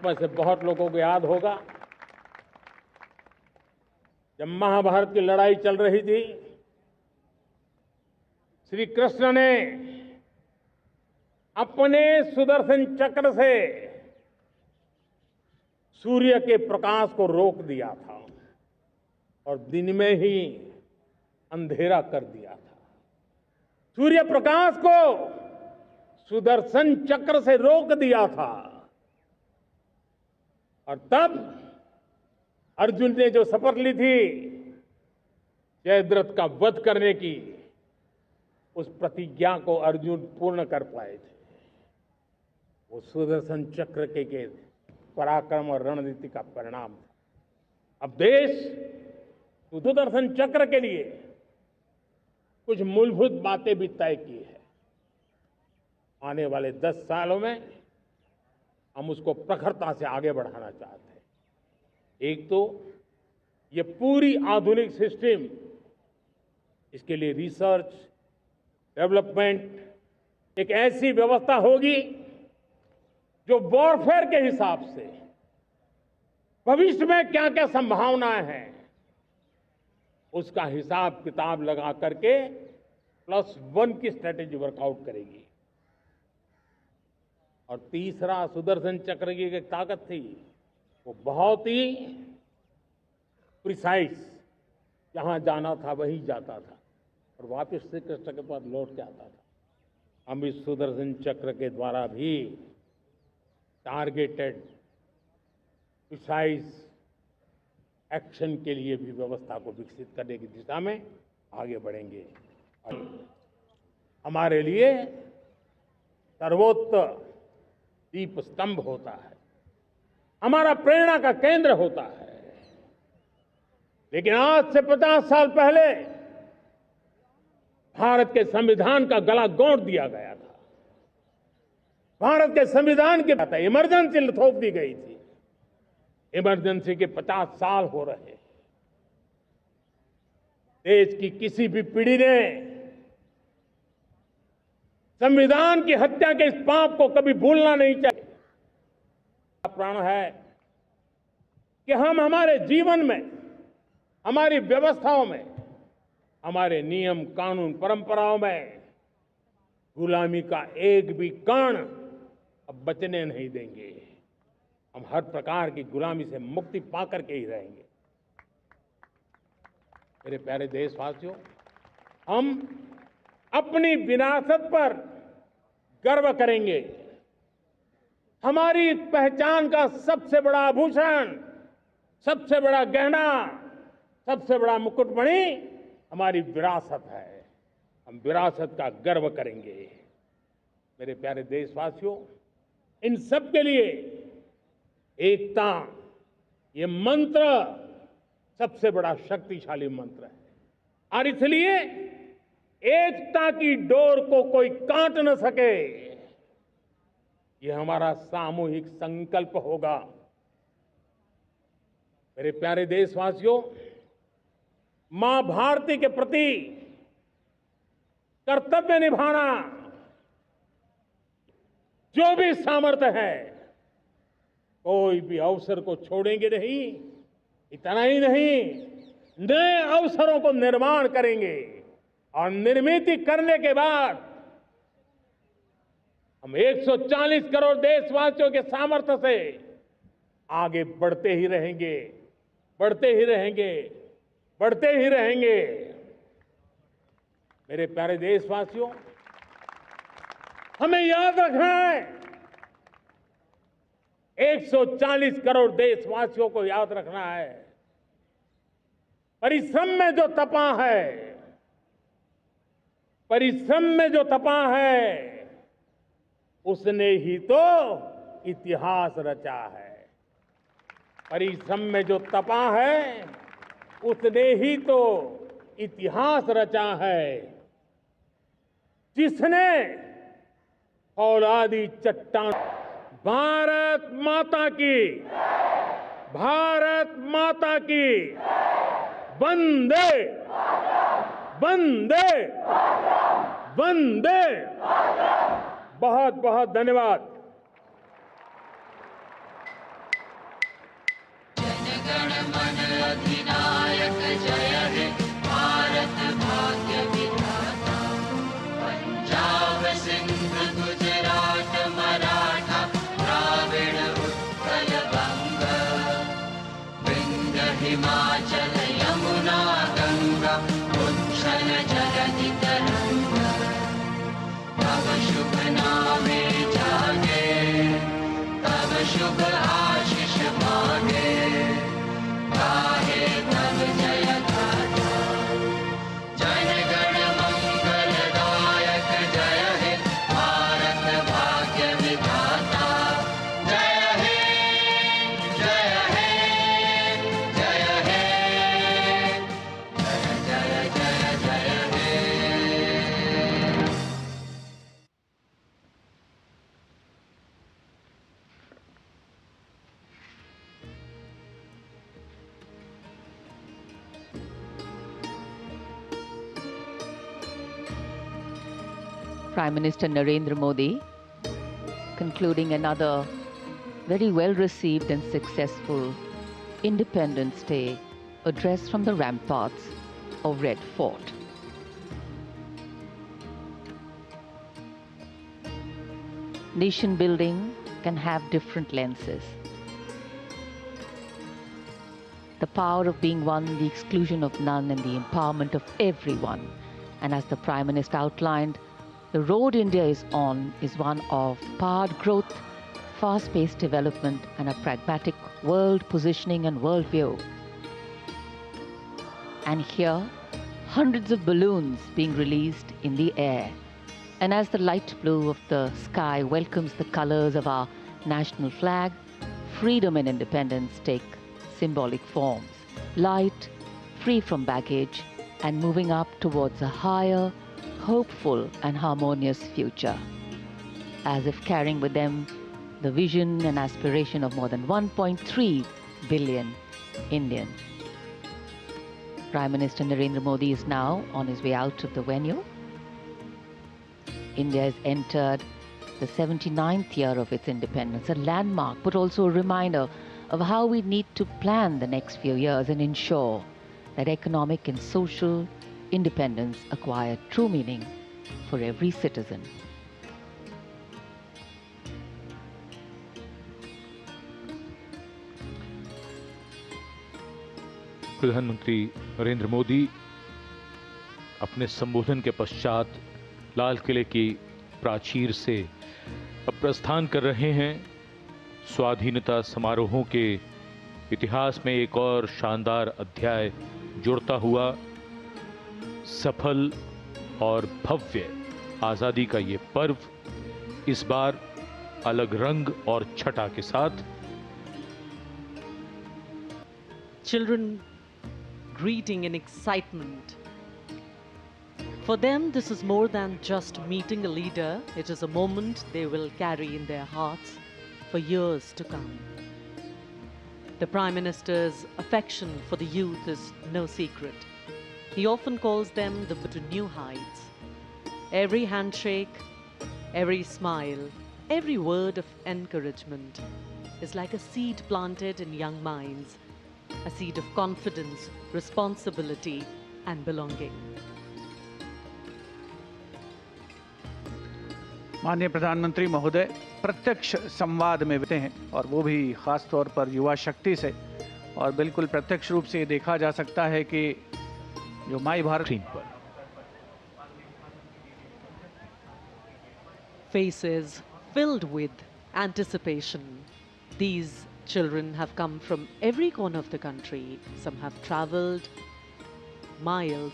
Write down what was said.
आप में से बहुत लोगों को याद होगा, जब महाभारत की लड़ाई चल रही थी, श्री कृष्ण ने अपने सुदर्शन चक्र से सूर्य के प्रकाश को रोक दिया था और दिन में ही अंधेरा कर दिया था। सूर्य प्रकाश को सुदर्शन चक्र से रोक दिया था और तब अर्जुन ने जो शपथ ली थी जयद्रथ का वध करने की, उस प्रतिज्ञा को अर्जुन पूर्ण कर पाए थे। वो सुदर्शन चक्र के पराक्रम और रणनीति का परिणाम था। अब देश सुदर्शन चक्र के लिए कुछ मूलभूत बातें भी तय की है। आने वाले 10 सालों में हम उसको प्रखरता से आगे बढ़ाना चाहते हैं। एक तो ये पूरी आधुनिक सिस्टम, इसके लिए रिसर्च डेवलपमेंट एक ऐसी व्यवस्था होगी जो वॉरफेयर के हिसाब से भविष्य में क्या क्या संभावनाएं हैं उसका हिसाब किताब लगा करके +1 की स्ट्रेटेजी वर्कआउट करेगी। और तीसरा, सुदर्शन चक्र की एक ताकत थी, वो बहुत ही प्रिसाइज, जहां जाना था वहीं जाता था और वापस श्री कृष्ण के पास लौट के आता था। हम इस सुदर्शन चक्र के द्वारा भी टारगेटेड प्रिसाइज एक्शन के लिए भी व्यवस्था को विकसित करने की दिशा में आगे बढ़ेंगे। हमारे लिए सर्वोच्च दीप स्तंभ होता है, हमारा प्रेरणा का केंद्र होता है। लेकिन आज से 50 साल पहले भारत के संविधान का गला घोंट दिया गया था। भारत के संविधान के बाद इमरजेंसी थोप दी गई थी। इमरजेंसी के 50 साल हो रहे हैं। देश की किसी भी पीढ़ी ने संविधान की हत्या के इस पाप को कभी भूलना नहीं चाहिए। प्रण है कि हम हमारे जीवन में, हमारी व्यवस्थाओं में, हमारे नियम कानून परंपराओं में गुलामी का एक भी कण अब बचने नहीं देंगे। हम हर प्रकार की गुलामी से मुक्ति पाकर के ही रहेंगे। मेरे प्यारे देशवासियों, हम अपनी विरासत पर गर्व करेंगे। हमारी पहचान का सबसे बड़ा आभूषण, सबसे बड़ा गहना, सबसे बड़ा मुकुटमणि हमारी विरासत है। हम विरासत का गर्व करेंगे। मेरे प्यारे देशवासियों, इन सब के लिए एकता, ये मंत्र सबसे बड़ा शक्तिशाली मंत्र है और इसलिए एकता की डोर को कोई काट न सके, ये हमारा सामूहिक संकल्प होगा। मेरे प्यारे देशवासियों, मां भारती के प्रति कर्तव्य निभाना जो भी सामर्थ्य है, कोई भी अवसर को छोड़ेंगे नहीं। इतना ही नहीं, नए अवसरों को निर्माण करेंगे और निर्मित करने के बाद हम 140 करोड़ देशवासियों के सामर्थ्य से आगे बढ़ते ही रहेंगे, बढ़ते ही रहेंगे, बढ़ते ही रहेंगे। मेरे प्यारे देशवासियों, हमें याद रखना है, 140 करोड़ देशवासियों को याद रखना है, परिश्रम में जो तपा है, परिश्रम में जो तपा है, उसने ही तो इतिहास रचा है। परिश्रम में जो तपा है, उसने ही तो इतिहास रचा है। जिसने फौलादी चट्टान, भारत माता की, भारत माता की, वंदे वंदे वंदे। बहुत बहुत धन्यवाद। हिमाचल यमुना गंगा उच्छल जगति तरंगा तब शुभ नामे जागे तब शुभ आशीष मांगे गाहे तब जय गाथा जय गण मंगलदायक जय हे भारत भाग्य विधाता जय हे जय हे जय हे जय जय जय जय हे Prime Minister Narendra Modi concluding another very well received and successful Independence Day address from the ramparts of Red Fort. Nation building can have different lenses. The power of being one, the exclusion of none, and the empowerment of everyone. And as the Prime Minister outlined, the road India is on is one of powered growth, fast-paced development, and a pragmatic world positioning and worldview. And here, hundreds of balloons being released in the air. And as the light blue of the sky welcomes the colors of our national flag, freedom and independence take symbolic forms. Light, free from baggage, and moving up towards a higher, hopeful and harmonious future, as if carrying with them the vision and aspiration of more than 1.3 billion Indians. Prime Minister Narendra Modi is now on his way out of the venue. India has entered the 79th year of its independence, a landmark, but also a reminder of how we need to plan the next few years and ensure that economic and social independence acquire true meaning for every citizen. प्रधानमंत्री नरेंद्र मोदी अपने संबोधन के पश्चात लाल किले की प्राचीर से अब प्रस्थान कर रहे हैं। स्वाधीनता समारोहों के इतिहास में एक और शानदार अध्याय जुड़ता हुआ सफल और भव्य आज़ादी का ये पर्व इस बार अलग रंग और छटा के साथ। Children greeting in excitement. For them, this is more than just meeting a leader. It is a moment they will carry in their hearts for years to come. The Prime Minister's affection for the youth is no secret. He often calls them to new heights. Every handshake, every smile, every word of encouragement is like a seed planted in young minds, a seed of confidence, responsibility, and belonging. माननीय प्रधानमंत्री महोदय प्रत्यक्ष संवाद में रहते हैं और वो भी खास तौर पर युवा शक्ति से, और बिल्कुल प्रत्यक्ष रूप से ये देखा जा सकता है कि जो माई भारत पर Faces filled with anticipation. These children have come from every corner of the country. Some have traveled miles